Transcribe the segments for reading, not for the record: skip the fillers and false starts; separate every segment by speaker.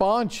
Speaker 1: 5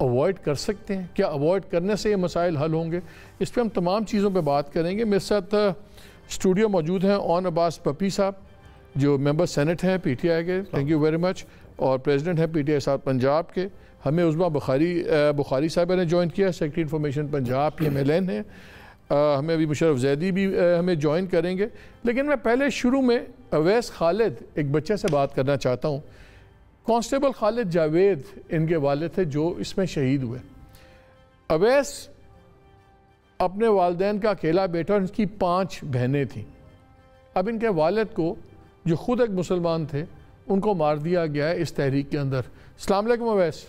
Speaker 1: avoid کر سکتے ہیں؟ کیا اوائڈ کرنے سے یہ مسائل حل ہوں گے؟ اس پہ ہم تمام چیزوں پہ بات کریں گے. میرے ساتھ اسٹوڈیو موجود ہیں اون عباس پپی صاحب جو ممبر سینٹ ہیں پی ٹی آئی کے, تھینک یو ویری مچ, اور پریزیڈنٹ ہیں P T I south Punjab کے. ہمیں عظمیٰ بخاری صاحبہ نے جوائن کیا, secretary information Punjab P M L N ہیں. ہمیں ابھی مشرف زیدی بھی ہمیں جوائن کریں گے. لیکن میں پہلے شروع میں اویس خالد ایک بچے سے بات کرنا چاہتا ہوں. کانسٹیبل خالد جاوید ان کے والد تھے جو اس میں شہید ہوئے. اویس اپنے والدین کا اکیلا بیٹا اور ان کی 5 بہنیں تھیں. اب ان کے والد کو جو خود ایک مسلمان تھے ان کو مار دیا گیا ہے اس تحریک کے اندر. السلام علیکم اویس.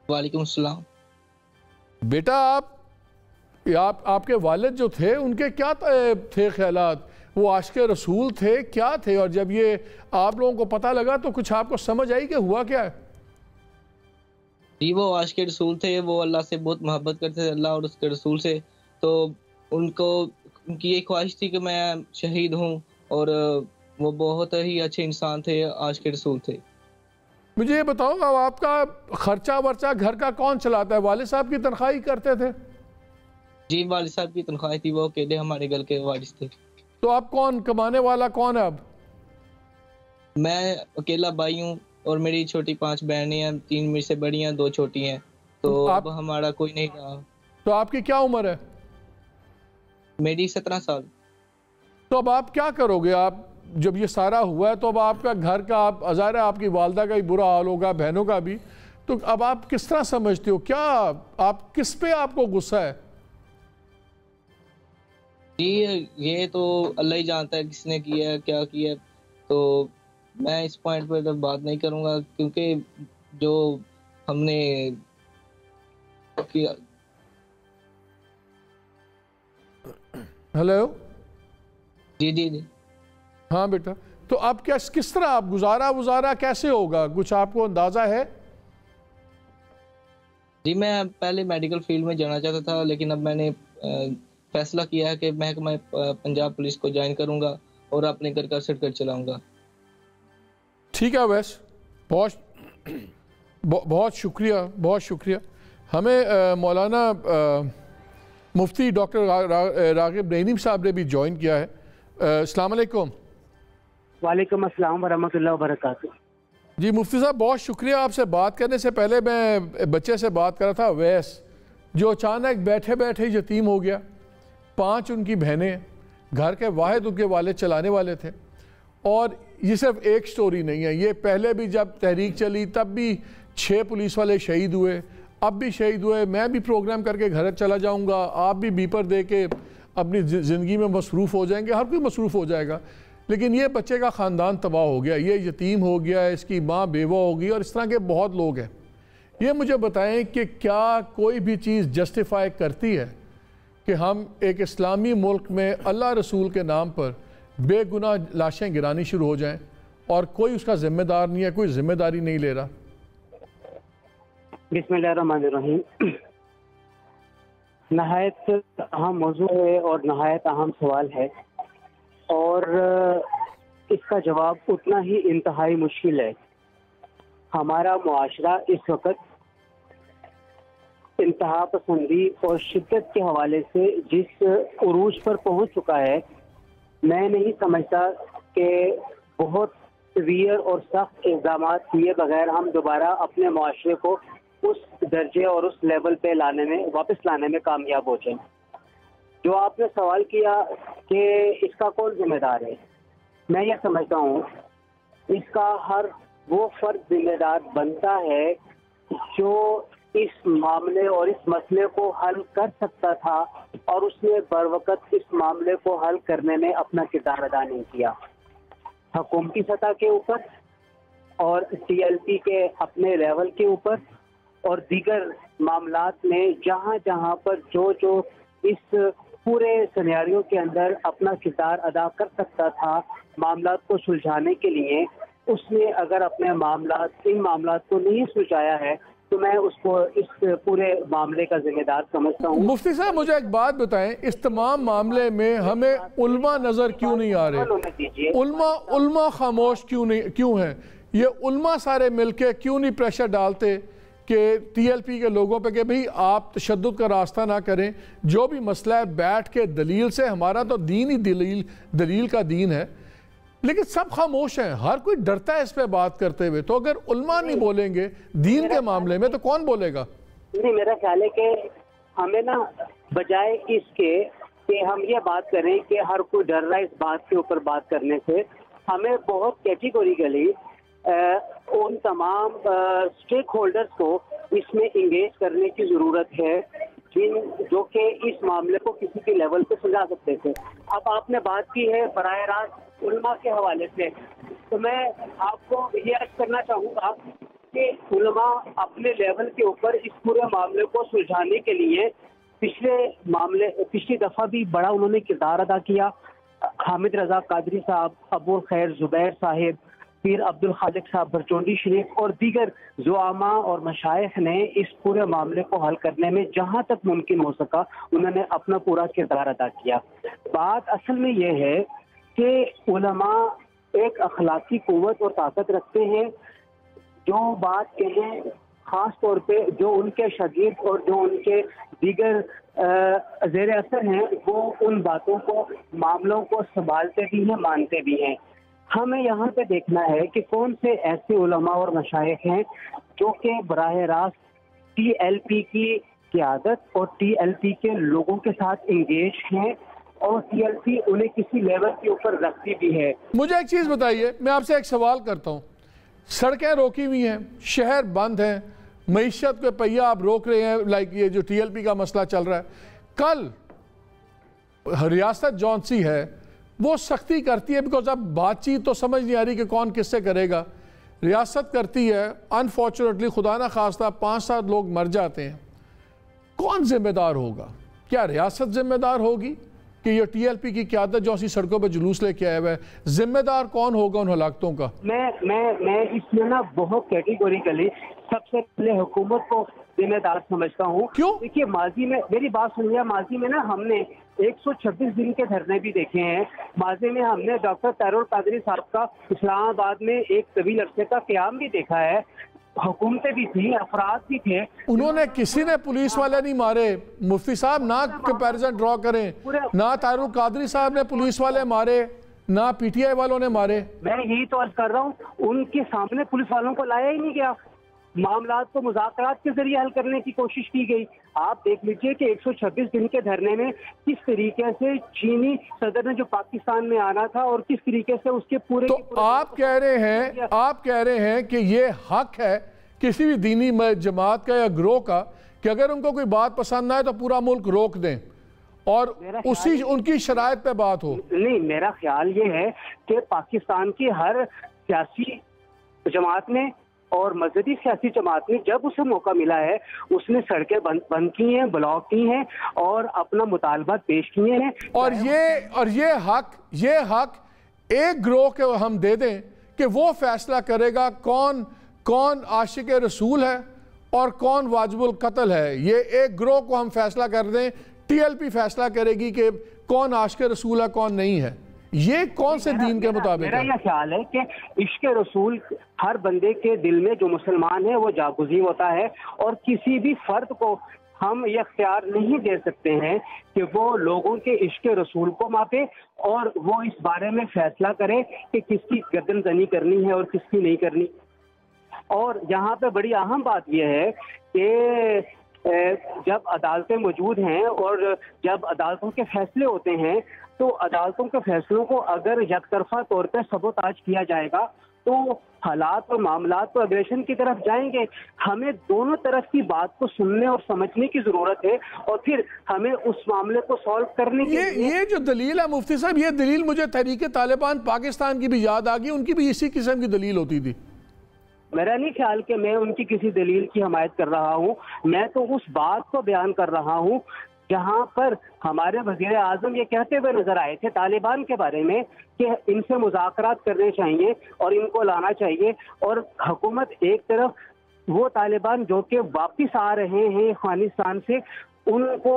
Speaker 2: وعلیکم السلام.
Speaker 1: بیٹا آپ کے والد جو تھے ان کے کیا تھے خیالات؟ وہ عاشق رسول تھے, کیا تھے؟ اور جب یہ آپ لوگوں کو پتہ لگا تو کچھ آپ کو سمجھ آئی کہ ہوا کیا ہے؟
Speaker 2: جی وہ عاشق رسول تھے, وہ اللہ سے بہت محبت کرتے تھے, اللہ اور اس کے رسول سے. تو ان کی یہ خواہش تھی کہ میں شہید ہوں, اور وہ بہت ہی اچھے انسان تھے, عاشق رسول تھے.
Speaker 1: مجھے یہ بتاؤ اب آپ کا خرچہ ورچہ گھر کا کون چلاتا ہے؟ والد صاحب کی تنخواہی کرتے تھے؟
Speaker 2: جی والد صاحب کی تنخواہ تھی, وہ اکیلے ہمارے گھر کے وارث تھے.
Speaker 1: تو اب کون کمانے والا کون ہے؟ اب
Speaker 2: میں اکیلا بھائی ہوں اور میری چھوٹی 5 بہنیں ہیں, 3 میرے سے بڑی ہیں, 2 چھوٹی ہیں. تو اب ہمارا کوئی نہیں رہا. تو
Speaker 1: آپ کی کیا عمر ہے؟
Speaker 2: میری 17 سال.
Speaker 1: تو اب آپ کیا کرو گے؟ آپ جب یہ سارا ہوا ہے تو اب آپ کا گھر کا, ظاہر ہے آپ کی والدہ کا بھی برا حال ہوگا, بہنوں کا بھی, تو اب آپ کس طرح سمجھتے ہو؟ کیا آپ کس پہ آپ کو غصہ ہے؟
Speaker 2: جی یہ تو اللہ ہی جانتا ہے کس نے کیا ہے, کیا کیا ہے. تو میں اس پوائنٹ پہ بات نہیں کروں گا کیونکہ جو ہم نے کیا.
Speaker 1: ہیلو.
Speaker 2: جی
Speaker 1: ہاں بیٹا, تو اب کس طرح آپ گزارا کیسے ہوگا؟ کچھ آپ کو اندازہ ہے؟
Speaker 2: جی میں پہلے میڈیکل فیلڈ میں جانا چاہتا تھا, لیکن اب میں نے فیصلہ کیا ہے کہ محکمہ پنجاب پولیس کو جوائن کروں گا اور اپنے گھر کا سیٹ کر چلاؤں گا.
Speaker 1: ٹھیک ہے ویس, بہت شکریہ. ہمیں مولانا مفتی ڈاکٹر راغب نعیم صاحب نے بھی جوائن کیا ہے. السلام علیکم.
Speaker 3: وعلیکم السلام ورحمۃ اللہ وبرکاتہ.
Speaker 1: جی مفتی صاحب بہت شکریہ. آپ سے بات کرنے سے پہلے میں بچے سے بات کر رہا تھا, ویس, جو اچانک بیٹھے یتیم ہو گیا. 5 ان کی بہنیں, گھر کے واحد ان کے والد چلانے والے تھے. اور یہ صرف ایک سٹوری نہیں ہے, یہ پہلے بھی جب تحریک چلی تب بھی 6 پولیس والے شہید ہوئے, اب بھی شہید ہوئے. میں بھی پروگرام کر کے گھر چلا جاؤں گا, آپ بھی بیپر دے کے اپنی زندگی میں مصروف ہو جائیں گے, ہر کوئی مصروف ہو جائے گا. لیکن یہ بچے کا خاندان تباہ ہو گیا, یہ یتیم ہو گیا, اس کی ماں بیوہ ہو گئی, اور اس طرح کے بہت لوگ ہیں. یہ مجھے بتائیں کہ کیا کوئی بھی چیز جسٹیفائی کرتی ہے کہ ہم ایک اسلامی ملک میں اللہ رسول کے نام پر بے گناہ لاشیں گرانی شروع ہو جائیں اور کوئی اس کا ذمہ دار نہیں ہے, کوئی ذمہ داری نہیں لے رہا؟
Speaker 3: بسم اللہ الرحمن الرحیم. نہایت اہم موضوع ہے اور نہایت اہم سوال ہے, اور اس کا جواب اتنا ہی انتہائی مشکل ہے. ہمارا معاشرہ اس وقت انتہا پسندی اور شدت کے حوالے سے جس عروج پر پہنچ چکا ہے, میں نہیں سمجھتا کہ بہت سیویئر اور سخت اقدامات کیے بغیر ہم دوبارہ اپنے معاشرے کو اس درجے اور اس لیول پہ واپس لانے میں کامیاب ہو جائیں. جو آپ نے سوال کیا کہ اس کا کون ذمہ دار ہے, میں یہ سمجھتا ہوں اس کا ہر وہ فرد ذمہ دار بنتا ہے جو اس معاملے اور اس مسئلے کو حل کر سکتا تھا, اور اس نے بروقت اس معاملے کو حل کرنے میں اپنا کردار ادا نہیں کیا. حکومتی سطح کے اوپر اور ٹی ایل پی کے اپنے لیول کے اوپر اور دیگر معاملات میں جہاں جہاں پر جو اس پورے سیناریو کے اندر اپنا کردار ادا کر سکتا تھا معاملات کو سلجھانے کے لیے, اس نے اگر اپنے ان معاملات کو نہیں سلجھایا ہے تو میں اس کو اس پورے معاملے کا ذمہ دار سمجھتا ہوں.
Speaker 1: مفتی صاحب مجھے ایک بات بتائیں, اس تمام معاملے میں ہمیں علماء نظر کیوں نہیں آ رہے؟ علماء خاموش کیوں ہیں؟ یہ علماء سارے مل کے کیوں نہیں پریشر ڈالتے کہ TLP کے لوگوں پہ کہ بھئی آپ تشدد کا راستہ نہ کریں، جو بھی مسئلہ ہے بیٹھ کے دلیل سے، ہمارا تو دین ہی دلیل کا دین ہے، لیکن سب خاموش ہیں، ہر کوئی ڈرتا ہے اس پہ بات کرتے ہوئے. تو اگر علماء نہیں بولیں گے دین کے معاملے میں تو کون بولے گا؟
Speaker 3: نہیں، میرا خیال ہے کہ ہمیں نا بجائے اس کے کہ ہم یہ بات کریں کہ ہر کوئی ڈر رہا ہے اس بات کے اوپر بات کرنے سے، ہمیں بہت کیٹیگوریکلی ان تمام اسٹیک ہولڈرز کو اس میں انگیج کرنے کی ضرورت ہے جو کہ اس معاملے کو کسی کے لیول پہ سمجھا سکتے تھے. اب آپ نے بات کی ہے براہ راست علماء کے حوالے سے، تو میں آپ کو یہ عرض کرنا چاہوں گا کہ علماء اپنے لیول کے اوپر اس پورے معاملے کو سلجھانے کے لیے پچھلی دفعہ بھی بڑا انہوں نے کردار ادا کیا. حامد رضا قادری صاحب، ابو الخیر زبیر صاحب، پیر عبد الخالق صاحب برچونڈی شریف اور دیگر زعماء اور مشائخ نے اس پورے معاملے کو حل کرنے میں جہاں تک ممکن ہو سکا انہوں نے اپنا پورا کردار ادا کیا. بات اصل میں یہ ہے کہ علماء ایک اخلاقی قوت اور طاقت رکھتے ہیں، جو بات کہیں خاص طور پہ جو ان کے شاگرد اور جو ان کے دیگر زیر اثر ہیں وہ ان باتوں کو، معاملوں کو سنبھالتے بھی ہیں، مانتے بھی ہیں. ہمیں یہاں پہ دیکھنا ہے کہ کون سے ایسے علماء اور مشائخ ہیں جو کہ براہ راست TLP کی قیادت اور TLP کے لوگوں کے ساتھ انگیج ہیں اور TLP انہیں کسی لیول کے اوپر رکھتی بھی ہے.
Speaker 1: مجھے ایک چیز بتائیے، میں آپ سے ایک سوال کرتا ہوں. سڑکیں روکی ہوئی ہیں، شہر بند ہیں، معیشت کے پہیہ آپ روک رہے ہیں، لائک یہ جو TLP کا مسئلہ چل رہا ہے. کل ریاست جون سی ہے وہ سختی کرتی ہے، بیکاز اب بات چیت تو سمجھ نہیں آ رہی کہ کون کس سے کرے گا. ریاست کرتی ہے، انفارچونیٹلی خدا نہ خواستہ 5-7 لوگ مر جاتے ہیں. کون ذمہ دار ہوگا؟ کیا ریاست ذمہ دار ہوگی کہ یہ TLP کی قیادت جو اسی سڑکوں پہ جلوس لے کے آیا ہوا ہے؟ ذمہ دار کون ہوگا ان ہلاکتوں کا؟
Speaker 3: میں اس میں نا بہت کیٹیگوریکلی سب سے پہلے حکومت کو ذمہ دار سمجھتا ہوں.
Speaker 1: کیوں؟
Speaker 3: دیکھیے ماضی میں میری بات سنیے، ماضی میں نا ہم نے 126 دن کے دھرنے بھی دیکھے ہیں. ماضی میں ہم نے ڈاکٹر طاہر القادری صاحب کا اسلام آباد میں ایک طویل عرصے کا قیام بھی دیکھا ہے. حکومتیں بھی تھی، افراد بھی تھے.
Speaker 1: انہوں نے کسی نے پولیس والے نہیں مارے. مفتی صاحب نہ کمپیریزن ڈرا کریں، نہ طاہر القادری صاحب نے پولیس والے مارے، نہ PTI والوں نے مارے.
Speaker 3: میں یہی تو عرض کر رہا ہوں، ان کے سامنے پولیس والوں کو لایا ہی نہیں گیا. معاملات کو مذاکرات کے ذریعے حل کرنے کی کوشش کی گئی. آپ دیکھ لیجئے کہ 126 دن کے دھرنے میں کس طریقے سے چینی صدر نے جو پاکستان میں آنا تھا اور کس طریقے سے اس کے پورے
Speaker 1: تو آپ کہہ رہے ہیں کہ یہ حق ہے کسی بھی دینی جماعت کا یا گروہ کا کہ اگر ان کو کوئی بات پسند نہ ہے تو پورا ملک روک دیں اور ان کی شرائط پہ بات ہو.
Speaker 3: نہیں، میرا خیال یہ ہے کہ پاکستان کی ہر سیاسی جماعت نے اور مذہبی سیاسی جماعت نے جب اسے موقع ملا ہے اس نے سڑکیں بند کی ہیں، بلاک کی ہیں اور اپنا مطالبات پیش کیے ہیں.
Speaker 1: اور یہ حق ایک گروہ کے ہم دے دیں کہ وہ فیصلہ کرے گا کون عاشق رسول ہے اور کون واجب القتل ہے. یہ ایک گروہ کو ہم فیصلہ کر دیں، TLP فیصلہ کرے گی کہ کون عاشق رسول ہے کون نہیں ہے. یہ کون سے دین کے مطابق ہے؟
Speaker 3: میرا یہ خیال ہے کہ عشق رسول ہر بندے کے دل میں جو مسلمان ہے وہ جاگزی ہوتا ہے اور کسی بھی فرد کو ہم یہ اختیار نہیں دے سکتے ہیں کہ وہ لوگوں کے عشق رسول کو ماپے اور وہ اس بارے میں فیصلہ کرے کہ کس کی گردن زنی کرنی ہے اور کس کی نہیں کرنی. اور یہاں پہ بڑی اہم بات یہ ہے کہ جب عدالتیں موجود ہیں اور جب عدالتوں کے فیصلے ہوتے ہیں تو عدالتوں کے فیصلوں کو اگر یک طرفہ طور پہ سبوتاج کیا جائے گا تو حالات اور معاملات تو اگریشن کی طرف جائیں گے. ہمیں دونوں طرف کی بات کو سننے اور سمجھنے کی ضرورت ہے اور پھر ہمیں اس معاملے کو سالو کرنے کے
Speaker 1: یہ جو دلیل ہے مفتی صاحب، یہ دلیل مجھے تحریک طالبان پاکستان کی بھی یاد آ گئی. ان کی بھی اسی قسم کی دلیل ہوتی تھی.
Speaker 3: میرا نہیں خیال کہ میں ان کی کسی دلیل کی حمایت کر رہا ہوں. میں تو اس بات کو بیان کر رہا ہوں جہاں پر ہمارے وزیر اعظم یہ کہتے ہوئے نظر آئے تھے طالبان کے بارے میں کہ ان سے مذاکرات کرنے چاہیے اور ان کو لانا چاہیے، اور حکومت ایک طرف وہ طالبان جو کہ واپس آ رہے ہیں افغانستان سے ان کو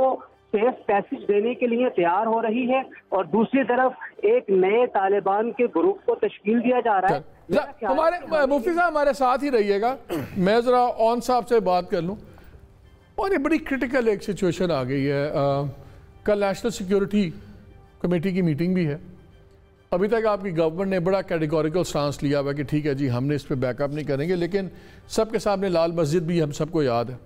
Speaker 3: سیف پیسج دینے کے لیے تیار ہو رہی ہے اور دوسری طرف ایک نئے طالبان کے گروپ کو تشکیل دیا جا رہا ہے.
Speaker 1: ہمارے مفتی صاحب ہمارے ساتھ ہی رہیے گا. میں ذرا اون صاحب سے بات کر لوں. اور یہ بڑی کرٹیکل ایک سچویشن آ گئی ہے. کل نیشنل سیکیورٹی کمیٹی کی میٹنگ بھی ہے. ابھی تک آپ کی گورنمنٹ نے بڑا کیٹیگوریکل سٹانس لیا ہوا کہ ٹھیک ہے جی ہم نے اس پہ بیک اپ نہیں کریں گے, لیکن سب کے سامنے لال مسجد بھی ہم سب کو یاد ہے.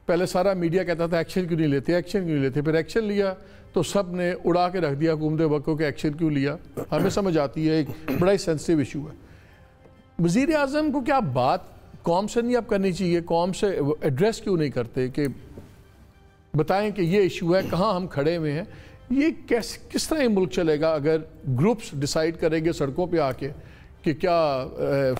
Speaker 1: پہلے سارا میڈیا کہتا تھا ایکشن کیوں نہیں لیتے, ایکشن کیوں نہیں لیتے, پھر ایکشن لیا تو سب نے اڑا کے رکھ دیا حکومت وقت کو کہ ایکشن کیوں لیا. ہمیں سمجھ آتی ہے ایک بڑا ہی سینسٹیو ایشو ہے. وزیر اعظم کو کیا بات قوم سے نہیں اب کرنی چاہیے, قوم سے ایڈریس کیوں نہیں کرتے کہ بتائیں کہ یہ ایشو ہے, کہاں ہم کھڑے ہوئے ہیں, یہ کس طرح یہ ملک چلے گا اگر گروپس ڈیسائیڈ کریں گے سڑکوں پہ آ کے کہ کیا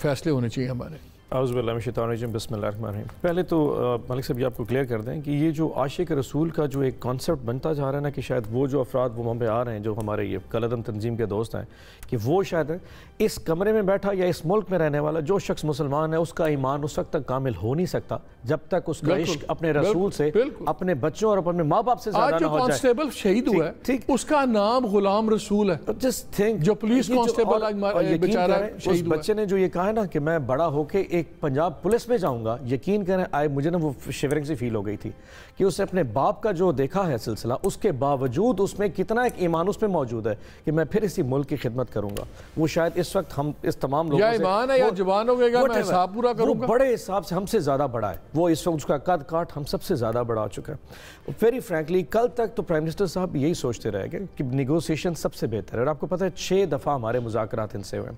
Speaker 1: فیصلے ہونے چاہیے ہمارے.
Speaker 4: اعوذ باللہ من الشیطان الرجیم, بسم اللہ الرحمن الرحیم. پہلے تو ملک صاحب یہ آپ کو کلیئر کر دیں کہ یہ جو عاشق رسول کا جو ایک کانسیپٹ بنتا جا رہا ہے نا کہ شاید وہ جو افراد وہ وہاں پہ آ رہے ہیں جو ہمارے یہ کالعدم تنظیم کے دوست ہیں کہ وہ شاید اس کمرے میں بیٹھا یا اس ملک میں رہنے والا جو شخص مسلمان ہے اس کا ایمان اس وقت تک کامل ہو نہیں سکتا جب تک اس کا عشق اپنے رسول سے, اپنے بچوں اور اپنے ماں باپ سے زیادہ نہ ہو جائے.
Speaker 1: آج جو کانسٹیبل شہید ہوا ہے اس کا نام غلام رسول ہے.
Speaker 4: جسٹ تھنک
Speaker 1: جو پولیس کانسٹیبل بیچارہ
Speaker 4: اس بچے نے جو یہ کہا ہے نا کہ میں بڑا ہو کے ایک پنجاب پولیس میں جاؤں گا, یقین کریں مجھے نا وہ شیورنگ سی فیل ہو گئی تھی کہ اس نے اپنے باپ کا جو دیکھا ہے سلسلہ, اس کے باوجود اس میں کتنا ایک ایمان اس میں موجود ہے کہ میں پھر اسی ملک کی خدمت کروں گا. وہ شاید اس وقت ہم اس تمام لوگوں سے
Speaker 1: یا ایمان ہے یا جوان ہو گئے گا, میں حساب پورا کروں گا,
Speaker 4: وہ بڑے حساب سے ہم سے زیادہ بڑا ہے. وہ اس وقت اس کا قد کاٹ ہم سب سے زیادہ بڑا ہو چکا ہے. ویری فرینکلی کل تک تو پرائم منسٹر صاحب یہی سوچتے رہے گئے کہ نیگوسیشن سب سے بہتر ہے. اور آپ کو پتہ ہے 6 دفعہ ہمارے مذاکرات ان سے ہوئے,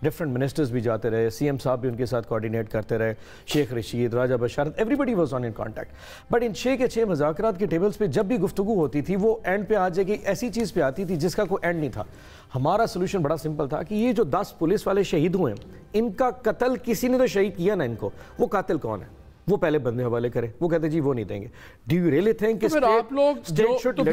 Speaker 4: ڈفرنٹ منسٹرز بھی جاتے رہے, سی ایم صاحب بھی ان کے ساتھ کوارڈینیٹ کرتے رہے, شیخ Rashid, Raja Basharat, everybody was on in contact. But ان 6 کے 6 مذاکرات کے ٹیبلز پہ جب بھی گفتگو ہوتی تھی وہ اینڈ پہ آ جائے گی ایسی چیز پہ آتی تھی جس کا کوئی اینڈ نہیں تھا. ہمارا سلوشن بڑا سمپل تھا کہ یہ جو 10 پولیس والے شہید ہوئے ہیں ان کا قتل کسی نے تو شہید کیا نا ان کو, وہ قاتل کون ہے وہ پہلے بندے حوالے کرے. وہ کہتے جی وہ نہیں دیں گے. ڈو یو ریئلی تھنک کہ
Speaker 1: پھر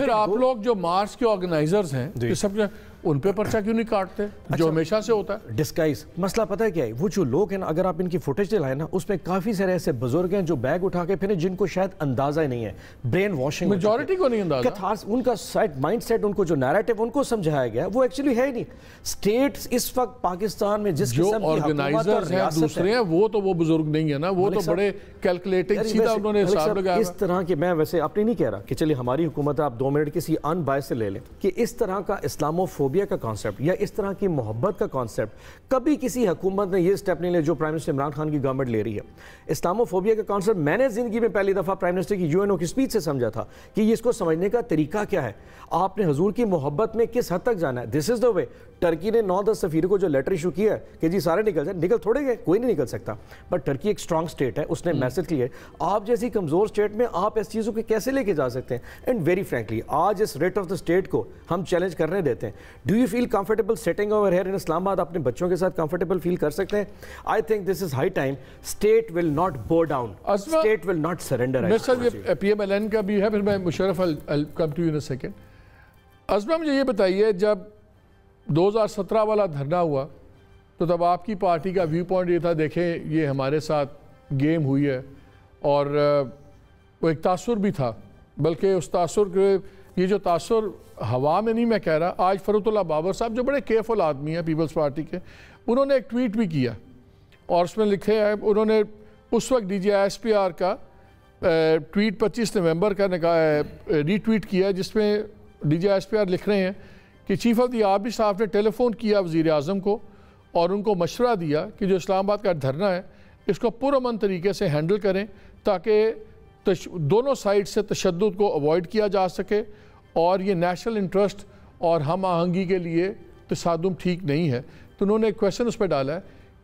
Speaker 1: آپ لوگ جو مارچ کے آرگنائزرز ہیں کہ سب ان پہ پرچہ کیوں نہیں کاٹتے جو ہمیشہ سے ہوتا ہے؟
Speaker 4: ڈسکائز مسئلہ پتہ ہے کیا ہے, وہ جو لوگ ہیں نا اگر آپ ان کی فوٹیج دلائیں نا اس میں کافی سارے ایسے بزرگ ہیں جو بیگ اٹھا کے پھر جن کو شاید اندازہ ہی نہیں ہے, برین واشنگ
Speaker 1: میجورٹی کو نہیں اندازہ,
Speaker 4: ان کا مائنڈ سیٹ, ان کو جو نیریٹو ان کو سمجھایا گیا وہ ایکچولی ہے ہی نہیں. اسٹیٹس اس وقت پاکستان میں جس
Speaker 1: جو آرگنائزرز ہیں دوسرے ہیں وہ تو وہ بزرگ نہیں ہے نا, وہ تو بڑے کیلکولیٹنگ سیدھا انہوں نے حساب لگایا.
Speaker 4: اس طرح کہ میں ویسے اپنی نہیں کہہ رہا کہ چلیے ہماری حکومت آپ 2 منٹ کسی ان بائس سے لے لیں کہ اس طرح کا اسلاموفوبیا کا کانسیپٹ یا اس طرح کی محبت کا کانسیپٹ کبھی کسی حکومت نے یہ سٹیپ نہیں لے جو پرائم منسٹر عمران خان کی گورنمنٹ لے رہی ہے. اسلاموفوبیا کا کانسیپٹ میں نے زندگی میں پہلی دفعہ پرائم منسٹر کی UN کی سپیچ سے سمجھا تھا کہ یہ اس کو سمجھنے کا طریقہ کیا ہے, آپ نے حضور کی محبت میں کس حد تک جانا ہے. دس از دا وے. ٹرکی نے 9-10 سفیروں کو جو لیٹر ایشو کیا ہے کہ جی سارے نکل جائیں, نکل تھوڑے گئے, کوئی نہیں نکل سکتا. بٹ ٹرکی ایک اسٹرانگ اسٹیٹ ہے, اس نے میسج کیا ہے. آپ جیسی کمزور اسٹیٹ میں آپ اس چیزوں کو کیسے لے کے جا سکتے ہیں؟ اینڈ ویری فرینکلی آج اس ریٹ آف دا اسٹیٹ کو ہم چیلنج کرنے دیتے ہیں. Do you feel comfortable sitting over here in Islamabad? اپنے بچوں کے ساتھ کمفرٹیبل فیل کر سکتے ہیں؟ I think this is high time. State will not bow down, state will not surrender.
Speaker 1: یہ PMLN کا بھی ہے, پھر میں Musharraf I'll come to you in a second. عظمہ مجھے یہ بتائیے, جب 2017 والا دھرنا ہوا تو تب آپ کی پارٹی کا ویو پوائنٹ یہ تھا دیکھیں یہ ہمارے ساتھ گیم ہوئی ہے, اور وہ ایک تاثر بھی تھا, بلکہ اس تاثر کے یہ جو تاثر ہوا میں نہیں میں کہہ رہا. آج فروت اللہ بابر صاحب جو بڑے کیئرفل آدمی ہیں پیپلز پارٹی کے, انہوں نے ایک ٹویٹ بھی کیا اور اس میں لکھے ہے, انہوں نے اس وقت DGISPR کا ٹویٹ 25 نومبر کا ری ٹویٹ کیا جس میں DGISPR لکھ رہے ہیں کہ چیف آف دی آرمی صاحب نے ٹیلی فون کیا وزیر اعظم کو اور ان کو مشورہ دیا کہ جو اسلام آباد کا دھرنا ہے اس کو پرامن طریقے سے ہینڈل کریں تاکہ دونوں سائڈ سے تشدد کو اوائڈ کیا جا سکے, اور یہ نیشنل انٹرسٹ اور ہم آہنگی کے لیے تصادم ٹھیک نہیں ہے. تو انہوں نے ایک کویشچن اس پہ ڈالا ہے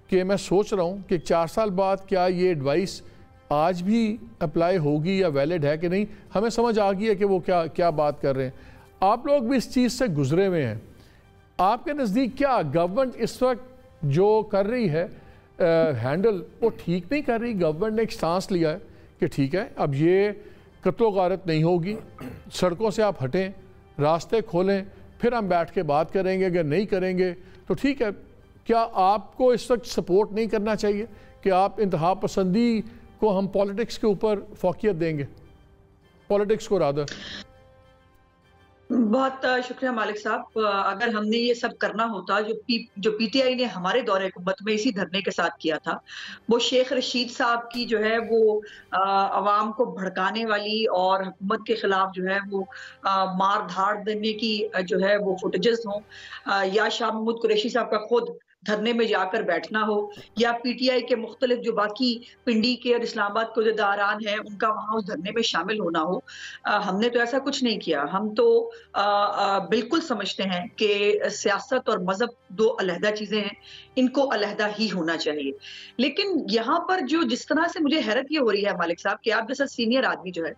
Speaker 1: کہ میں سوچ رہا ہوں کہ 4 سال بعد کیا یہ ایڈوائس آج بھی اپلائی ہوگی یا ویلڈ ہے کہ نہیں. ہمیں سمجھ آ گئی ہے کہ وہ کیا بات کر رہے ہیں. آپ لوگ بھی اس چیز سے گزرے ہوئے ہیں. آپ کے نزدیک کیا گورنمنٹ اس وقت جو کر رہی ہے ہینڈل وہ ٹھیک نہیں کر رہی؟ گورنمنٹ نے ایک سٹانس لیا ہے کہ ٹھیک ہے اب یہ قتل و غارت نہیں ہوگی, سڑکوں سے آپ ہٹیں, راستے کھولیں, پھر ہم بیٹھ کے بات کریں گے. اگر نہیں کریں گے تو ٹھیک ہے. کیا آپ کو اس وقت سپورٹ نہیں کرنا چاہیے کہ آپ انتہا پسندی کو ہم پولیٹکس کے اوپر فوقیت دیں گے, پولیٹکس کو رادر؟
Speaker 5: بہت شکریہ مالک صاحب. اگر ہم نے یہ سب کرنا ہوتا جو پی ٹی آئی نے ہمارے دور حکومت میں اسی دھرنے کے ساتھ کیا تھا، وہ شیخ رشید صاحب کی جو ہے وہ عوام کو بھڑکانے والی اور حکومت کے خلاف جو ہے وہ مار دھاڑ دینے کی جو ہے وہ فوٹیجز ہوں، یا شاہ محمود قریشی صاحب کا خود دھرنے میں جا کر بیٹھنا ہو، یا پی ٹی آئی کے مختلف جو باقی پنڈی کے اور اسلام آباد کے عہدیداران ہیں ان کا وہاں اس دھرنے میں شامل ہونا ہو. ہم نے تو ایسا کچھ نہیں کیا. ہم تو بالکل سمجھتے ہیں کہ سیاست اور مذہب دو علیحدہ چیزیں ہیں، ان کو علیحدہ ہی ہونا چاہیے. لیکن یہاں پر جس طرح سے مجھے حیرت یہ ہو رہی ہے مالک صاحب کہ آپ جیسا سینئر آدمی جو ہے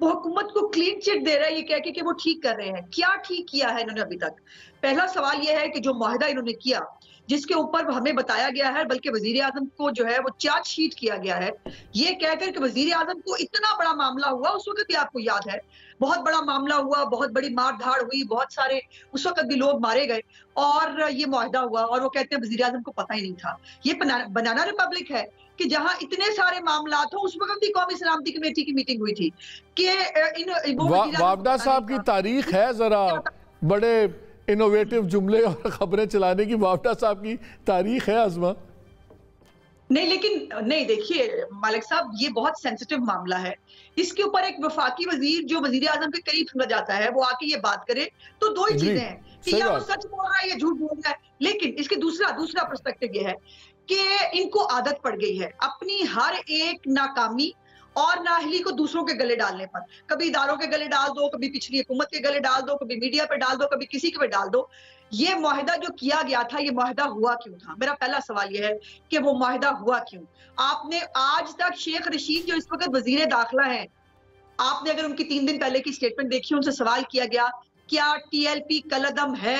Speaker 5: وہ حکومت کو کلین چٹ دے رہا ہے یہ کہہ کے کہ وہ ٹھیک کر رہے ہیں. کیا ٹھیک کیا ہے انہوں نے ابھی تک؟ پہلا سوال یہ ہے کہ جو معاہدہ انہوں نے کیا جس کے اوپر ہمیں بتایا گیا ہے، بلکہ وزیر اعظم کو جو ہے وہ چارج شیٹ کیا گیا ہے یہ کہہ کر کہ وزیر اعظم کو اتنا بڑا معاملہ ہوا، اس وقت بھی آپ کو یاد ہے بہت بڑا معاملہ ہوا، بہت بڑی مار دھاڑ ہوئی، بہت سارے اس وقت بھی لوگ مارے گئے اور یہ معاہدہ ہوا اور وہ کہتے ہیں وزیر اعظم کو پتہ ہی نہیں تھا. یہ بنانا ریپبلک ہے کہ جہاں اتنے سارے معاملات ہوں. اس وقت بھی قومی سلامتی کمیٹی کی میٹنگ ہوئی تھی کہ
Speaker 1: وافدہ صاحب کی تاریخ ہے، ذرا بڑے انوویٹو جملے اور خبریں چلانے کی وافدہ صاحب کی تاریخ ہے عظمہ.
Speaker 5: نہیں لیکن نہیں، دیکھیے مالک صاحب یہ بہت سینسٹیو معاملہ ہے. اس کے اوپر ایک وفاقی وزیر جو وزیر اعظم کے قریب سمجھا جاتا ہے وہ آ کے یہ بات کرے تو دو ہی چیزیں ہیں کہ یا وہ سچ بول رہا ہے یا جھوٹ بول رہا ہے. لیکن اس کے دوسرا پرسپیکٹو یہ ہے کہ ان کو عادت پڑ گئی ہے اپنی ہر ایک ناکامی اور نااہلی کو دوسروں کے گلے ڈالنے پر. کبھی اداروں کے گلے ڈال دو، کبھی پچھلی حکومت کے گلے ڈال دو، کبھی میڈیا پہ ڈال دو، کبھی کسی کے پہ ڈال دو. یہ معاہدہ جو کیا گیا تھا یہ معاہدہ ہوا کیوں تھا؟ میرا پہلا سوال یہ ہے کہ وہ معاہدہ ہوا کیوں؟ آپ نے آج تک شیخ رشید جو اس وقت وزیر داخلہ ہیں، آپ نے اگر ان کی 3 دن پہلے کی سٹیٹمنٹ دیکھی، ان سے سوال کیا گیا کیا ٹی ایل پی کالعدم ہے،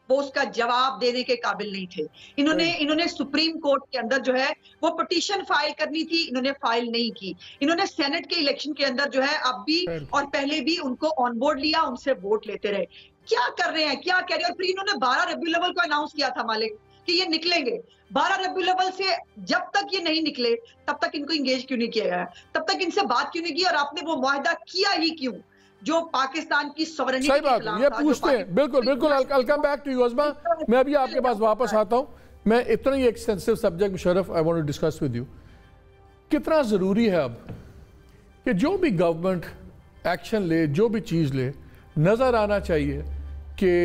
Speaker 5: وہ اس کا جواب دینے کے قابل نہیں تھے. انہوں نے سپریم کورٹ کے اندر جو ہے وہ پٹیشن فائل کرنی تھی، انہوں نے فائل نہیں کی. انہوں نے سینٹ کے الیکشن کے اندر جو ہے اب بھی اور پہلے بھی ان کو آن بورڈ لیا، ان سے ووٹ لیتے رہے. کیا کر رہے ہیں، کیا کہہ رہے ہیں؟ اور پھر انہوں نے 12 ربیع الاول کو اناؤنس کیا تھا مالک کہ یہ نکلیں گے. 12 ربیع الاول سے جب تک یہ نہیں نکلے تب تک ان کو انگیج کیوں نہیں کیا گیا؟ تب تک ان سے بات کیوں نہیں کی؟ اور آپ نے وہ معاہدہ کیا ہی کیوں جو پاکستان کی سورنٹی کے خلاف تھا؟
Speaker 1: یہ پوچھتے ہیں. بالکل I'll come back to you عظمہ. میں ابھی آپ کے پاس واپس آتا ہوں. میں اتنا ہی ایک sensitive subject Musharraf I want to discuss with you. کتنا ضروری ہے اب کہ جو بھی گورنمنٹ ایکشن لے، جو بھی چیز لے، نظر آنا چاہیے کہ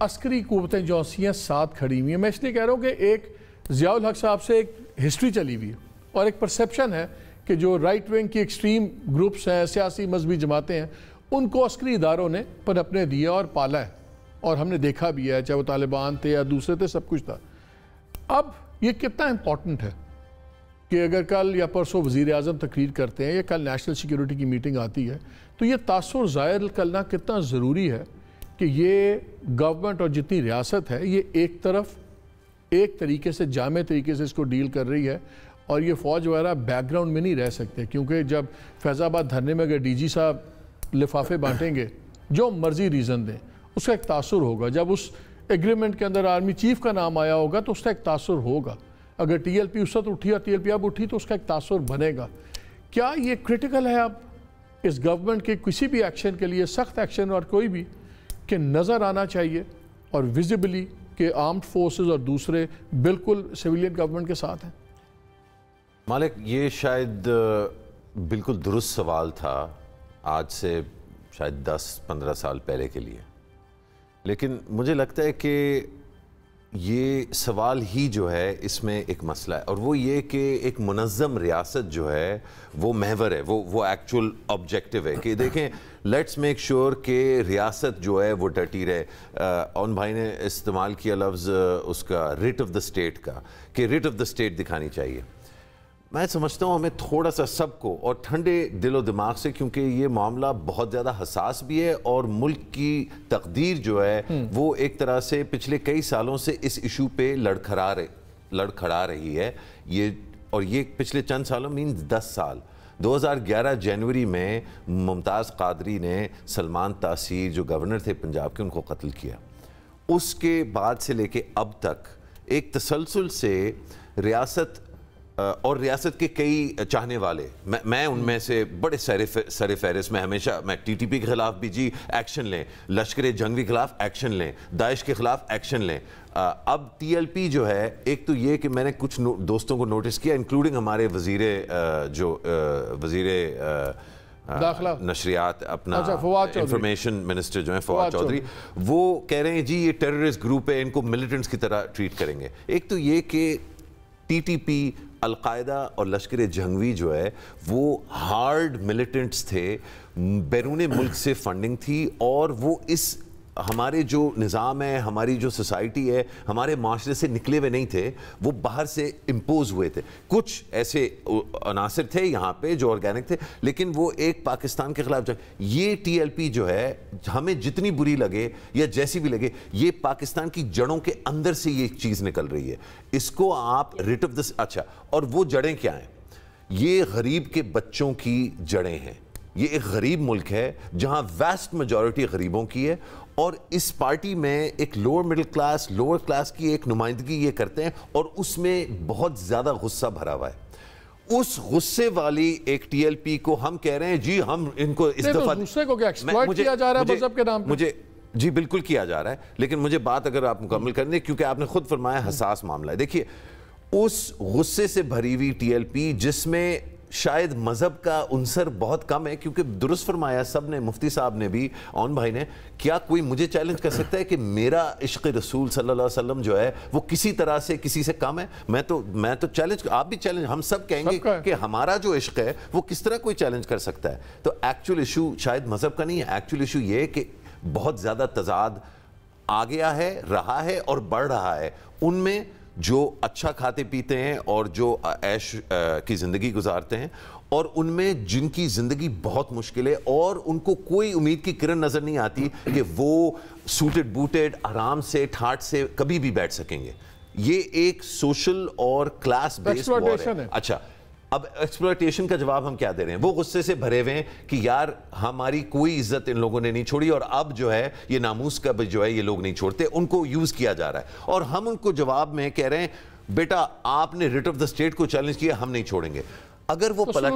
Speaker 1: عسکری قوتیں جو ہیں ساتھ کھڑی ہوئی ہیں. میں اس لیے کہہ رہا ہوں کہ ایک ضیاء الحق صاحب سے ایک ہسٹری چلی ہوئی ہے اور ایک پرسیپشن ہے کہ جو رائٹ ونگ کی ایکسٹریم گروپس ہیں، سیاسی مذہبی جماعتیں ہیں، ان کو عسکری اداروں نے پنپنے دیا اور پالا ہے اور ہم نے دیکھا بھی ہے، چاہے وہ طالبان تھے یا دوسرے تھے، سب کچھ تھا. اب یہ کتنا امپورٹنٹ ہے کہ اگر کل یا پرسوں وزیر اعظم تقریر کرتے ہیں یا کل نیشنل سیکیورٹی کی میٹنگ آتی ہے تو یہ تاثر ظاہر کرنا کتنا ضروری ہے کہ یہ گورنمنٹ اور جتنی ریاست ہے یہ ایک طرف ایک طریقے سے جامع طریقے سے اس کو ڈیل کر رہی ہے اور یہ فوج وغیرہ بیک گراؤنڈ میں نہیں رہ سکتے. کیونکہ جب فیض آباد دھرنے میں اگر ڈی جی صاحب لفافے بانٹیں گے جو مرضی ریزن دیں اس کا ایک تاثر ہوگا. جب اس ایگریمنٹ کے اندر آرمی چیف کا نام آیا ہوگا تو اس کا ایک تاثر ہوگا. اگر ٹی ایل پی اس وقت اٹھی اور ٹی ایل پی اب اٹھی تو اس کا ایک تاثر بنے گا. کیا یہ کرٹیکل ہے اب اس گورنمنٹ کے کسی بھی ایکشن کے لیے، سخت ایکشن اور کوئی بھی، کہ نظر آنا چاہیے اور ویزیبلی کہ آرمڈ فورسز اور دوسرے بالکل سویلین گورنمنٹ کے ساتھ ہیں؟
Speaker 6: مالک یہ شاید بالکل درست سوال تھا آج سے شاید 10-15 سال پہلے کے لیے، لیکن مجھے لگتا ہے کہ یہ سوال ہی جو ہے اس میں ایک مسئلہ ہے، اور وہ یہ کہ ایک منظم ریاست جو ہے وہ محور ہے، وہ ایکچول آبجیکٹیو ہے کہ دیکھیں لیٹس میک شور کہ ریاست جو ہے وہ ڈٹی رہے. اون بھائی نے استعمال کیا لفظ اس کا ریٹ آف دا اسٹیٹ کا، کہ ریٹ آف دا اسٹیٹ دکھانی چاہیے. میں سمجھتا ہوں ہمیں تھوڑا سا سب کو اور ٹھنڈے دل و دماغ سے، کیونکہ یہ معاملہ بہت زیادہ حساس بھی ہے اور ملک کی تقدیر جو ہے وہ ایک طرح سے پچھلے کئی سالوں سے اس ایشو پہ لڑکھڑا رہی ہے. اور یہ پچھلے چند سالوں مینز 10 سال. 2011 جنوری میں ممتاز قادری نے سلمان تاثیر جو گورنر تھے پنجاب کے، ان کو قتل کیا. اس کے بعد سے لے کے اب تک ایک تسلسل سے ریاست اور ریاست کے کئی چاہنے والے، میں ان میں سے بڑے سر فہرست میں ہمیشہ میں ٹی ٹی پی کے خلاف بھی جی ایکشن لیں، لشکر جنگی کے خلاف ایکشن لیں، داعش کے خلاف ایکشن لیں. اب ٹی ایل پی جو ہے، ایک تو یہ کہ میں نے کچھ دوستوں کو نوٹس کیا انکلوڈنگ ہمارے وزیر نشریات اپنا انفارمیشن منسٹر جو ہیں فواد چودھری، وہ کہہ رہے ہیں جی یہ ٹیررسٹ گروپ ہے، ان کو ملیٹنٹس کی طرح ٹریٹ کریں گے. ایک تو یہ کہ ٹی ٹی پی، القاعدہ اور لشکر جنگوی جو ہے وہ ہارڈ ملیٹنٹس تھے، بیرون ملک سے فنڈنگ تھی، اور وہ اس ہمارے جو نظام ہے، ہماری جو سوسائٹی ہے، ہمارے معاشرے سے نکلے ہوئے نہیں تھے، وہ باہر سے امپوز ہوئے تھے. کچھ ایسے عناصر تھے یہاں پہ جو آرگینک تھے، لیکن وہ ایک پاکستان کے خلاف جنگ. یہ ٹی ایل پی جو ہے ہمیں جتنی بری لگے یا جیسی بھی لگے، یہ پاکستان کی جڑوں کے اندر سے یہ چیز نکل رہی ہے. اس کو آپ ریٹ آف دس، اچھا، اور وہ جڑیں کیا ہیں؟ یہ غریب کے بچوں کی جڑیں ہیں. یہ ایک غریب ملک ہے جہاں ویسٹ میجورٹی غریبوں کی ہے، اور اس پارٹی میں ایک لوور کلاس کی ایک نمائندگی یہ کرتے ہیں، اور اس میں بہت زیادہ غصہ بھرا ہوا ہے. اس غصے والی ایک ٹی ایل پی کو ہم کہہ رہے ہیں جی ہم ان کو اس دفعہ
Speaker 1: غصے کو کیا ایکسپلائٹ کیا جا رہا ہے مذہب کے نام پہ؟
Speaker 6: جی بالکل کیا جا رہا ہے، لیکن مجھے بات اگر آپ مکمل کر دیں، کیونکہ آپ نے خود فرمایا حساس معاملہ ہے. دیکھیے اس غصے سے بھری ہوئی ٹی ایل پی جس میں شاید مذہب کا عنصر بہت کم ہے، کیونکہ درست فرمایا سب نے، مفتی صاحب نے بھی، اون بھائی نے، کیا کوئی مجھے چیلنج کر سکتا ہے کہ میرا عشق رسول صلی اللہ علیہ وسلم جو ہے وہ کسی طرح سے کسی سے کم ہے؟ میں تو چیلنج، آپ بھی چیلنج، ہم سب کہیں گے کہ ہمارا جو عشق ہے وہ کس طرح کوئی چیلنج کر سکتا ہے. تو ایکچول ایشو شاید مذہب کا نہیں ہے، ایکچول ایشو یہ ہے کہ بہت زیادہ تضاد آ گیا ہے، رہا ہے اور بڑھ رہا ہے. ان میں جو اچھا کھاتے پیتے ہیں اور جو عیش کی زندگی گزارتے ہیں، اور ان میں جن کی زندگی بہت مشکل ہے اور ان کو کوئی امید کی کرن نظر نہیں آتی کہ وہ سوٹڈ بوٹڈ آرام سے ٹھاٹ سے کبھی بھی بیٹھ سکیں گے. یہ ایک سوشل اور کلاس بیس وار ہے. اچھا، اب ایکسپلوٹیشن کا جواب ہم کیا دے رہے ہیں؟ وہ غصے سے بھرے ہوئے ہیں کہ یار ہماری کوئی عزت ان لوگوں نے نہیں چھوڑی، اور اب جو ہے یہ ناموس کا جو ہے یہ لوگ نہیں چھوڑتے، ان کو یوز کیا جا رہا ہے. اور ہم ان کو جواب میں کہہ رہے ہیں بیٹا آپ نے ریٹ آف دا اسٹیٹ کو چیلنج کیا، ہم نہیں چھوڑیں گے. اگر وہ پہلے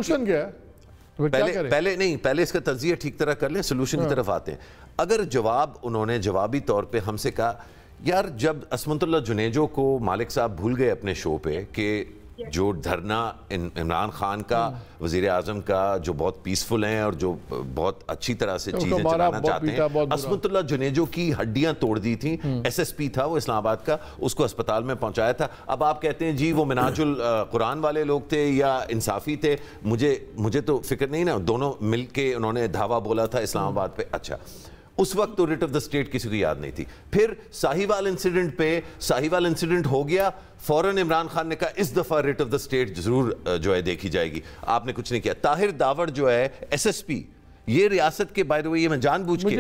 Speaker 6: اس کا تجزیہ ٹھیک طرح کر لیں، سلوشن کی طرف آتے ہیں. اگر جواب انہوں نے جوابی طور پہ ہم سے کہا، یار جب عصمت اللہ جنیجو کو مالک صاحب بھول گئے اپنے شو پہ کہ جو دھرنا عمران خان کا، وزیر اعظم کا، جو بہت پیسفل ہیں اور جو بہت اچھی طرح سے چیزیں چلانا چاہتے ہیں، عصمت اللہ جنیجو کی ہڈیاں توڑ دی تھیں. ایس ایس پی تھا وہ اسلام آباد کا، اس کو اسپتال میں پہنچایا تھا. اب آپ کہتے ہیں جی وہ مناج القرآن والے لوگ تھے یا انصافی تھے، مجھے تو فکر نہیں نا، دونوں مل کے انہوں نے دھاوا بولا تھا اسلام آباد پہ. اچھا، اس وقت تو ریٹ آف دا اسٹیٹ کسی کو یاد نہیں تھی. پھر ساہیوال انسیڈنٹ ہو گیا، فوراً عمران خان نے کہا اس دفعہ ریٹ آف دا اسٹیٹ ضرور جو ہے دیکھی جائے گی. آپ نے کچھ نہیں کیا. طاہر داوڑ جو ہے ایس ایس پی، یہ ریاست کے بائی دا وے، یہ میں جان بوجھ کے،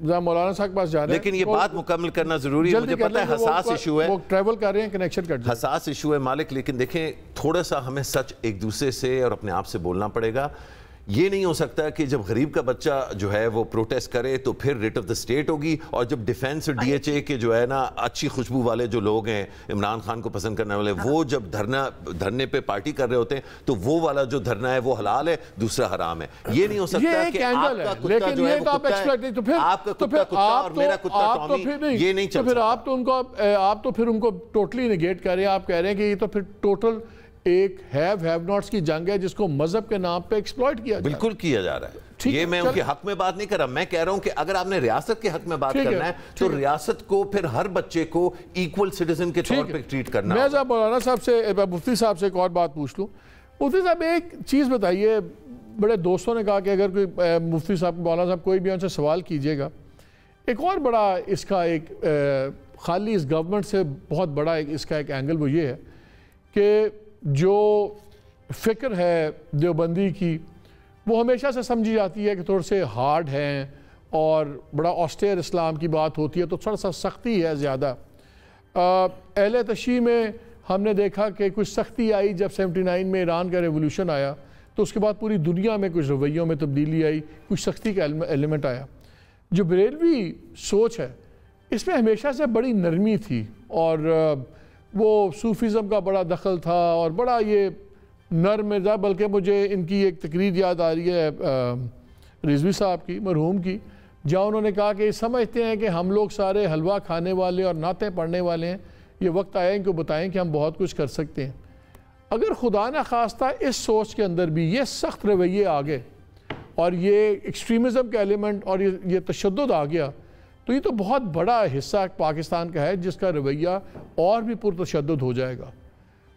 Speaker 1: مولانا صاحب کے پاس جانا ہے،
Speaker 6: لیکن یہ بات مکمل کرنا ضروری ہے. مجھے پتہ ہے حساس ایشو ہے،
Speaker 1: وہ ٹریول کر رہے ہیں، کنیکشن کٹ جائے،
Speaker 6: حساس ایشو ہے مالک، لیکن دیکھیں تھوڑا سا ہمیں سچ ایک دوسرے سے اور اپنے آپ سے بولنا پڑے گا. یہ نہیں ہو سکتا کہ جب غریب کا بچہ جو ہے وہ پروٹیسٹ کرے تو پھر ریٹ آف دا اسٹیٹ ہوگی، اور جب ڈیفینس اور ڈی ایچ اے کے جو ہے نا اچھی خوشبو والے جو لوگ ہیں عمران خان کو پسند کرنے والے، وہ جب دھرنے پہ پارٹی کر رہے ہوتے ہیں تو وہ والا جو دھرنا ہے وہ حلال ہے، دوسرا حرام ہے. یہ نہیں ہو سکتا کہ آپ کا کتا جو ہے وہ کتا ہے، آپ کا کتا کتا اور میرا کتا ٹامی، یہ نہیں چل سکتا.
Speaker 1: آپ تو پھر ان کو ٹوٹلی نیگیٹ کر رہے ہیں. آپ کہہ رہے ہیں کہ یہ تو پھر ٹوٹل ایک ہیو ناٹس کی جنگ ہے جس کو مذہب کے نام پہ ایکسپلائٹ کیا جا رہا ہے.
Speaker 6: بالکل کیا جا رہا ہے. یہ میں ان کے حق میں بات نہیں کر رہا، میں کہہ رہا ہوں کہ اگر آپ نے ریاست کے حق میں بات کرنا ہے تو ریاست کو پھر ہر بچے کو ایکول سٹیزن کے طور پہ ٹریٹ کرنا.
Speaker 1: میں ذرا مولانا صاحب سے، مفتی صاحب سے ایک اور بات پوچھ لوں. مفتی صاحب ایک چیز بتائیے، بڑے دوستوں نے کہا کہ اگر کوئی مفتی صاحب، مولانا صاحب کوئی بھی ان سے سوال کیجیے گا. ایک اور بڑا اس کا ایک خالی اس گورنمنٹ سے بہت بڑا اس کا ایک اینگل وہ یہ ہے کہ جو فکر ہے دیوبندی کی وہ ہمیشہ سے سمجھی جاتی ہے کہ تھوڑے سے ہارڈ ہیں اور بڑا آسٹیر اسلام کی بات ہوتی ہے تو تھوڑا سا سختی ہے زیادہ. اہل تشیع میں ہم نے دیکھا کہ کچھ سختی آئی جب 79 میں ایران کا ریولوشن آیا، تو اس کے بعد پوری دنیا میں کچھ رویوں میں تبدیلی آئی، کچھ سختی کا ایلیمنٹ آیا. جو بریلوی سوچ ہے اس میں ہمیشہ سے بڑی نرمی تھی اور وہ صوفیزم کا بڑا دخل تھا اور بڑا یہ نرم تھا. بلکہ مجھے ان کی ایک تقریر یاد آ رہی ہے رضوی صاحب کی, مرحوم کی, جہاں انہوں نے کہا کہ سمجھتے ہیں کہ ہم لوگ سارے حلوہ کھانے والے اور نعتیں پڑھنے والے ہیں, یہ وقت آیا ان کو بتائیں کہ ہم بہت کچھ کر سکتے ہیں. اگر خدا نہ خواستہ اس سوچ کے اندر بھی یہ سخت رویے آ گئے اور یہ ایکسٹریمزم کا ایلیمنٹ اور یہ تشدد آ گیا, تو یہ تو بہت بڑا حصہ پاکستان کا ہے جس کا رویہ اور بھی پرتشدد ہو جائے گا.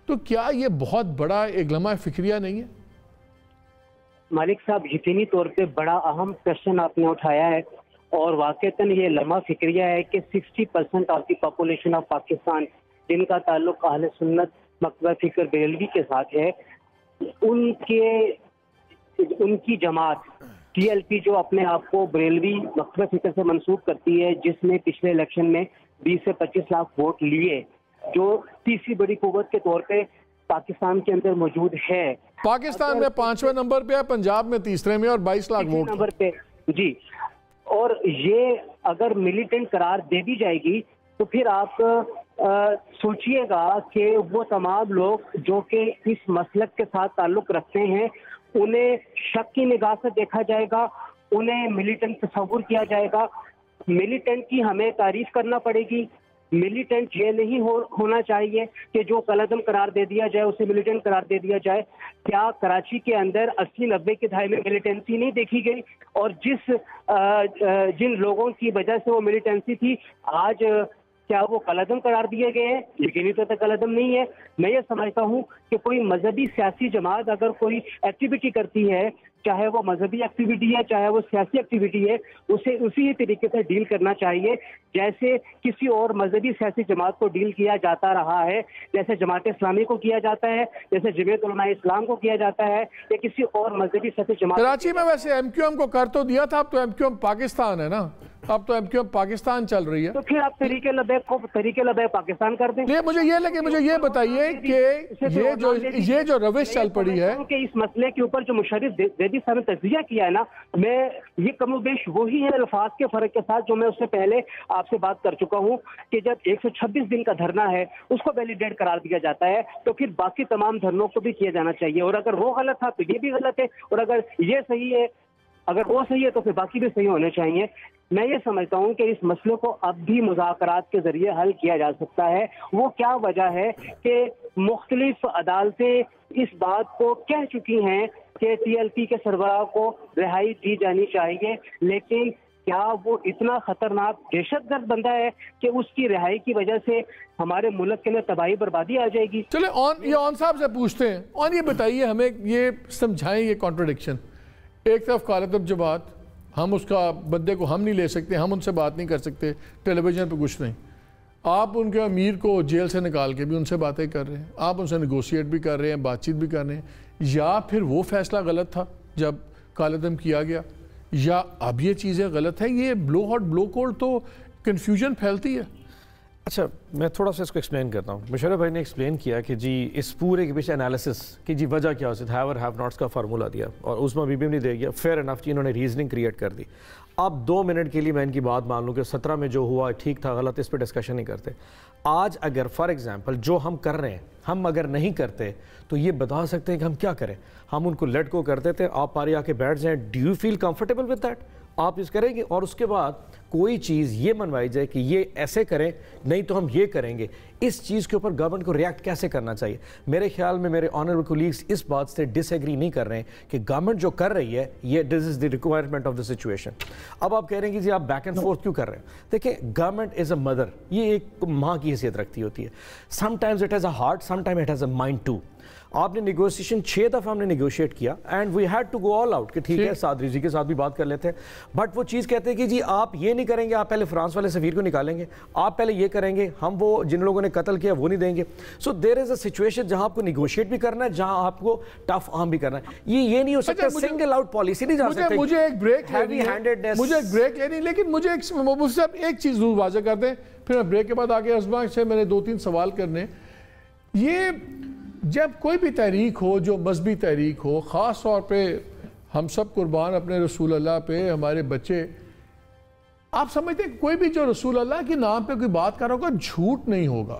Speaker 1: تو کیا یہ بہت بڑا ایک لمحہ فکریہ نہیں ہے؟
Speaker 3: مالک صاحب, یقینی طور پہ بڑا اہم کوشچن آپ نے اٹھایا ہے, اور واقعتاً یہ لمحہ فکریہ ہے کہ 60% of the population of Pakistan جن کا تعلق اہل سنت مکتبہ فکر بریلوی کے ساتھ ہے, ان کی جماعت ٹی ایل پی جو اپنے آپ کو بریلوی مکتبہ فکر سے منسوب کرتی ہے, جس نے پچھلے الیکشن میں 20 سے 25 لاکھ ووٹ لیے, جو تیسری بڑی قوت کے طور پہ پاکستان کے اندر موجود ہے.
Speaker 1: پاکستان میں 5ویں نمبر پہ ہے, پنجاب میں 3رے میں اور 22 لاکھ ووٹ
Speaker 3: نمبر پہ. جی, اور یہ اگر ملیٹنٹ قرار دے دی جائے گی تو پھر آپ سوچئے گا کہ وہ تمام لوگ جو کہ اس مسلک کے ساتھ تعلق رکھتے ہیں انہیں شک کی نگاہ سے دیکھا جائے گا, انہیں ملیٹنٹ تصور کیا جائے گا. ملیٹنٹ کی ہمیں تعریف کرنا پڑے گی. ملیٹنٹ یہ نہیں ہونا چاہیے کہ جو کالعدم قرار دے دیا جائے اسے ملیٹنٹ قرار دے دیا جائے. کیا کراچی کے اندر 80-90 کے دہائی میں ملیٹنسی نہیں دیکھی گئی, اور جن لوگوں کی وجہ سے وہ ملیٹنسی تھی آج کیا وہ کالعدم قرار دیے گئے ہیں؟ یقینی طور پر کالعدم نہیں ہے. میں یہ سمجھتا ہوں کہ کوئی مذہبی سیاسی جماعت اگر کوئی ایکٹیویٹی کرتی ہے, چاہے وہ مذہبی ایکٹیویٹی ہے چاہے وہ سیاسی ایکٹیویٹی ہے, اسے اسی طریقے سے ڈیل کرنا چاہیے جیسے کسی اور مذہبی سیاسی جماعت کو ڈیل کیا جاتا رہا ہے, جیسے جماعت اسلامی کو کیا جاتا ہے, جیسے جمعیت علماء اسلام کو کیا جاتا ہے, یا کسی اور مذہبی سیاسی جماعت.
Speaker 1: کراچی میں ویسے ایم کیو ایم کو کر تو دیا تھا, اب تو ایم کیو ایم پاکستان ہے نا, اب تو ایم کیو ایم پاکستان چل رہی ہے, تو
Speaker 3: پھر آپ طریقے لبیک کو طریقے لبیک پاکستان کر دیں.
Speaker 1: مجھے یہ بتائیے کہ یہ جو روش چل پڑی ہے
Speaker 3: کہ اس مسئلے کے اوپر جو مشرف زیدی صاحب نے تجزیہ کیا ہے نا, میں یہ کم و بیش وہی ہے الفاظ کے فرق کے ساتھ جو میں اس سے پہلے آپ سے بات کر چکا ہوں کہ جب 126 دن کا دھرنا ہے اس کو ویلیڈیٹ قرار دیا جاتا ہے تو پھر باقی تمام دھرنوں کو بھی کیا جانا چاہیے, اور اگر وہ غلط تھا تو یہ بھی غلط ہے, اور اگر یہ صحیح ہے, اگر وہ صحیح ہے تو پھر باقی بھی صحیح ہونے چاہیے. میں یہ سمجھتا ہوں کہ اس مسئلے کو اب بھی مذاکرات کے ذریعے حل کیا جا سکتا ہے. وہ کیا وجہ ہے کہ مختلف عدالتیں اس بات کو کہہ چکی ہیں کہ ٹی ایل پی کے سربراہ کو رہائی دی جانی چاہیے, لیکن کیا وہ اتنا خطرناک دہشت گرد بندہ ہے کہ اس کی رہائی کی وجہ سے ہمارے ملک کے لیے تباہی بربادی آ جائے گی؟
Speaker 1: چلے آن صاحب سے پوچھتے ہیں, یہ بتائیے ہمیں, یہ سمجھائیں یہ کانٹرڈکشن. ایک طرف کالعدم جماعت, ہم اس کا بندے کو ہم نہیں لے سکتے, ہم ان سے بات نہیں کر سکتے, ٹیلی ویژن پہ کچھ نہیں. آپ ان کے امیر کو جیل سے نکال کے بھی ان سے باتیں کر رہے ہیں, آپ ان سے نیگوشیٹ بھی کر رہے ہیں, بات چیت بھی کر رہے ہیں. یا پھر وہ فیصلہ غلط تھا جب کالعدم کیا گیا, یا اب یہ چیزیں غلط ہیں؟ یہ بلو ہاٹ بلو کولڈ تو کنفیوژن پھیلتی ہے.
Speaker 4: اچھا, میں تھوڑا سا اس کو ایکسپلین کرتا ہوں. مشرف بھائی نے ایکسپلین کیا کہ جی اس پورے کے پیچھے انالیسس کہ جی وجہ کیا ہو سکتا ہے, ہیو اور ہیو ناٹس کا فارمولہ دیا اور اس میں بھی نہیں دے گیا. فیئر انف, انہوں نے ریزننگ کریٹ کر دی. اب 2 منٹ کے لیے میں ان کی بات مان لوں کہ 17 میں جو ہوا ٹھیک تھا غلط, اس پہ ڈسکشن نہیں کرتے. آج اگر فار ایگزامپل جو ہم کر رہے ہیں ہم اگر نہیں کرتے تو یہ بتا سکتے ہیں کہ ہم کیا کریں. ہم ان کو لیٹ کو کر دیتے, آپ پاری آ کے بیٹھ جائیں, do you feel comfortable with that? آپ اس کریں گے, اور اس کے بعد کوئی چیز یہ منوائی جائے کہ یہ ایسے کریں, نہیں تو ہم یہ کریں گے. اس چیز کے اوپر گورنمنٹ کو ریاکٹ کیسے کرنا چاہیے؟ میرے خیال میں میرے آنریبل کولیگز اس بات سے ڈس ایگری نہیں کر رہے ہیں کہ گورنمنٹ جو کر رہی ہے یہ this is the requirement of the situation. اب آپ کہہ رہے ہیں کہ جی آپ بیک اینڈ فورتھ کیوں کر رہے ہیں؟ دیکھیں, گورنمنٹ از اے مدر, یہ ایک ماں کی حیثیت رکھتی ہوتی ہے. Sometimes it has a heart, sometime it has a mind too. آپ نے نیگوشیشن 6 دفعہ ہم نے نیگوشیٹ کیا and we had to go all out کہ ٹھیک ہے سعد رضوی کے ساتھ بھی بات کر لیتے ہیں, بٹ وہ چیز کہتے ہیں کہ جی آپ یہ نہیں کریں گے, آپ پہلے فرانس والے سفیر کو نکالیں گے, آپ پہلے یہ کریں گے, ہم وہ جن لوگوں نے قتل کیا وہ نہیں دیں گے. سو دیر از اے سچویشن جہاں آپ کو نیگوشیٹ بھی کرنا ہے, جہاں آپ کو ٹف عام بھی کرنا ہے. یہ نہیں ہو سکتا سنگل آؤٹ پالیسی نہیں جا سکتے.
Speaker 1: مجھے ایک بریک لینی, لیکن مجھے ایک چیز ضرور واضح کر دیں, پھر میں بریک کے بعد آگے ازما سے میں نے 2-3 سوال کرنے. یہ جب کوئی بھی تحریک ہو جو مذہبی تحریک ہو, خاص طور پہ ہم سب قربان اپنے رسول اللہ پہ, ہمارے بچے, آپ سمجھتے ہیں کوئی بھی جو رسول اللہ کے نام پہ کوئی بات کر رہا ہوگا جھوٹ نہیں ہوگا.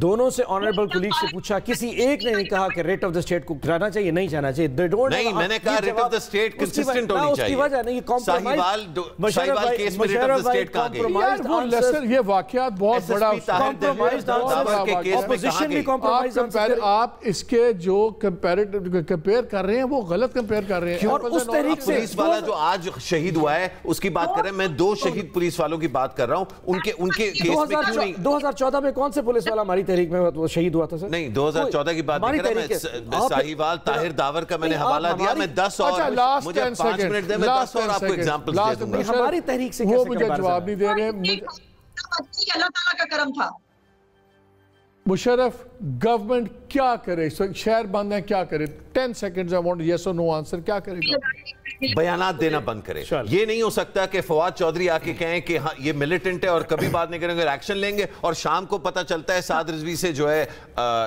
Speaker 4: دونوں سے آنریبل کولیگ سے پوچھا, کسی ایک نے نہیں کہا کہ ریٹ آف دا اسٹیٹ کو جانا چاہیے, نہیں جانا چاہیے.
Speaker 6: نہیں, میں نے کہا rate of the state consistent ہونی چاہیے.
Speaker 4: اس کی وجہ نہیں,
Speaker 6: ساہیوال کیس میں ریٹ آف دا اسٹیٹ کہاں گئی؟
Speaker 1: یہ واقعات بہت بڑا آپ اس کے جو کمپیئر کر رہے ہیں وہ غلط کمپیئر کر رہے ہیں.
Speaker 4: اور اس طریقے سے
Speaker 6: پولیس والا جو آج شہید ہوا ہے اس کی بات کر رہے ہیں, میں 2 شہید پولیس والوں کی بات کر رہا ہوں. ان کے کیس میں کیوں نہیں؟
Speaker 4: 2014 میں کون سے پولیس والا ہماری تحریک میں شہید ہوا تھا سر؟
Speaker 6: نہیں, 2014 کی بات نہیں کر رہا میں. ساہیوال طاہر داور کا میں نے حوالہ دیا. میں 10 اور مجھے 5 منٹ دیں, میں 10 اور آپ کو ایگزامپل دے دوں گا.
Speaker 4: ہماری تحریک سے
Speaker 1: وہ مجھے جواب نہیں دے رہے.
Speaker 5: اللہ تعالیٰ کا کرم تھا.
Speaker 1: مشرف گورنمنٹ کیا کرے, شہر بند ہیں, کیا کرے؟ 10 seconds I want yes or no answer. کیا کرے گا؟
Speaker 6: بیانات دینا بند کرے. یہ نہیں ہو سکتا کہ فواد چودھری آ کے کہیں کہ یہ ملیٹنٹ ہے اور کبھی بات نہیں کریں گے, ایکشن لیں گے, اور شام کو پتہ چلتا ہے سعد رضوی سے جو ہے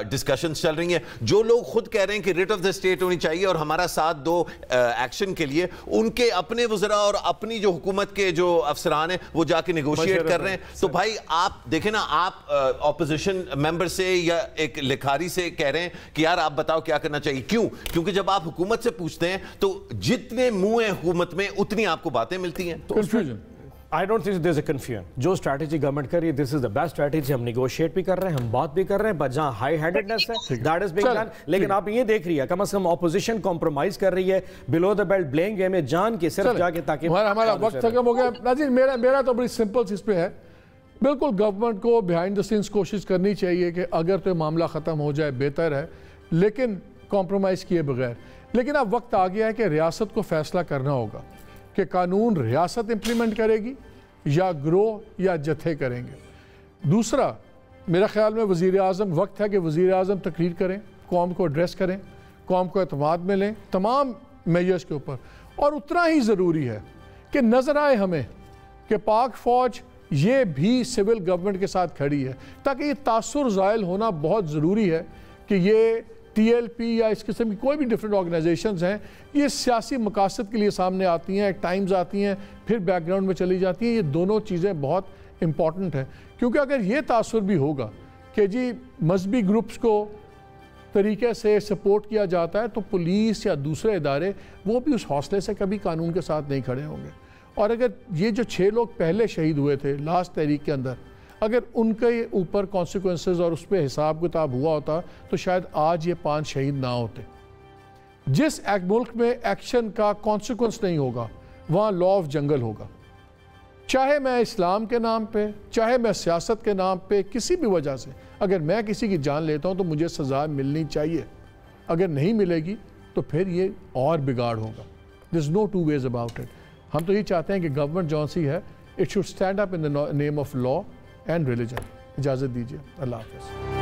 Speaker 6: ڈسکشنز چل رہی ہیں. جو لوگ خود کہہ رہے ہیں کہ ریٹ آف دا اسٹیٹ ہونی چاہیے اور ہمارا ساتھ دو ایکشن کے لیے, ان کے اپنے وزراء اور اپنی جو حکومت کے جو افسران ہیں وہ جا کے نیگوشیٹ کر رہے ہیں. تو بھائی آپ دیکھیں نا, آپ اپوزیشن ممبر سے یا ایک لکھاری سے کہہ رہے ہیں کہ یار آپ بتاؤ کیا کرنا چاہیے. کیوں؟ کیونکہ جب آپ حکومت سے پوچھتے ہیں تو جتنے منہ ہیں حکومت میں اتنی آپ کو باتیں ملتی ہیں.
Speaker 1: Confusion
Speaker 4: I don't think there's a confusion. جو اسٹریٹجی گورنمنٹ کر رہی ہے, this is the best strategy. ہم نیگوشیٹ بھی کر رہے ہیں, ہم بات بھی کر رہے ہیں, but جہاں ہائی ہینڈڈنس ہے that is being done. لیکن آپ یہ دیکھ رہی ہے کم از کم اپوزیشن کمپرومائز کر رہی ہے below the belt blame game میں جان کے صرف جا کے تاکہ
Speaker 1: ہمارا وقت ختم ہو گیا. ناظرین میرا تو بڑی سمپل اس پہ ہے, بالکل گورنمنٹ کو بیہائنڈ دا سینس کوشش کرنی چاہیے کہ اگر تو معاملہ ختم ہو جائے بہتر ہے, لیکن کمپرومائز کیے بغیر. لیکن اب وقت آ گیا ہے کہ ریاست کو فیصلہ کرنا ہوگا کہ قانون ریاست امپلیمنٹ کرے گی یا گروہ یا جتھے کریں گے. دوسرا میرا خیال میں وزیر اعظم, وقت ہے کہ وزیر اعظم تقریر کریں, قوم کو ایڈریس کریں, قوم کو اعتماد میں لیں تمام میجرز کے اوپر. اور اتنا ہی ضروری ہے کہ نظر آئے ہمیں کہ پاک فوج یہ بھی سول گورنمنٹ کے ساتھ کھڑی ہے, تاکہ یہ تاثر زائل ہونا بہت ضروری ہے کہ یہ ٹی ایل پی یا اس قسم کی کوئی بھی ڈیفرنٹ آرگنائزیشنز ہیں, یہ سیاسی مقاصد کے لیے سامنے آتی ہیں, ایک ٹائمز آتی ہیں پھر بیک گراؤنڈ میں چلی جاتی ہیں. یہ دونوں چیزیں بہت امپورٹنٹ ہیں, کیونکہ اگر یہ تاثر بھی ہوگا کہ جی مذہبی گروپس کو طریقے سے سپورٹ کیا جاتا ہے, تو پولیس یا دوسرے ادارے وہ بھی اس حوصلے سے کبھی قانون کے ساتھ نہیں کھڑے ہوں گے. اور اگر یہ جو 6 لوگ پہلے شہید ہوئے تھے لاسٹ تحریک کے اندر, اگر ان کے اوپر کانسیکوینسز اور اس پہ حساب کتاب ہوا ہوتا تو شاید آج یہ 5 شہید نہ ہوتے. جس ملک میں ایکشن کا کانسیکوینس نہیں ہوگا وہاں لا آف جنگل ہوگا. چاہے میں اسلام کے نام پہ, چاہے میں سیاست کے نام پہ, کسی بھی وجہ سے اگر میں کسی کی جان لیتا ہوں تو مجھے سزا ملنی چاہیے. اگر نہیں ملے گی تو پھر یہ اور بگاڑ ہوگا. There's no two ways about it. ہم تو یہ چاہتے ہیں کہ گورنمنٹ جون سی ہے, it should stand up in the name of law and religion. اجازت دیجیے, اللہ حافظ.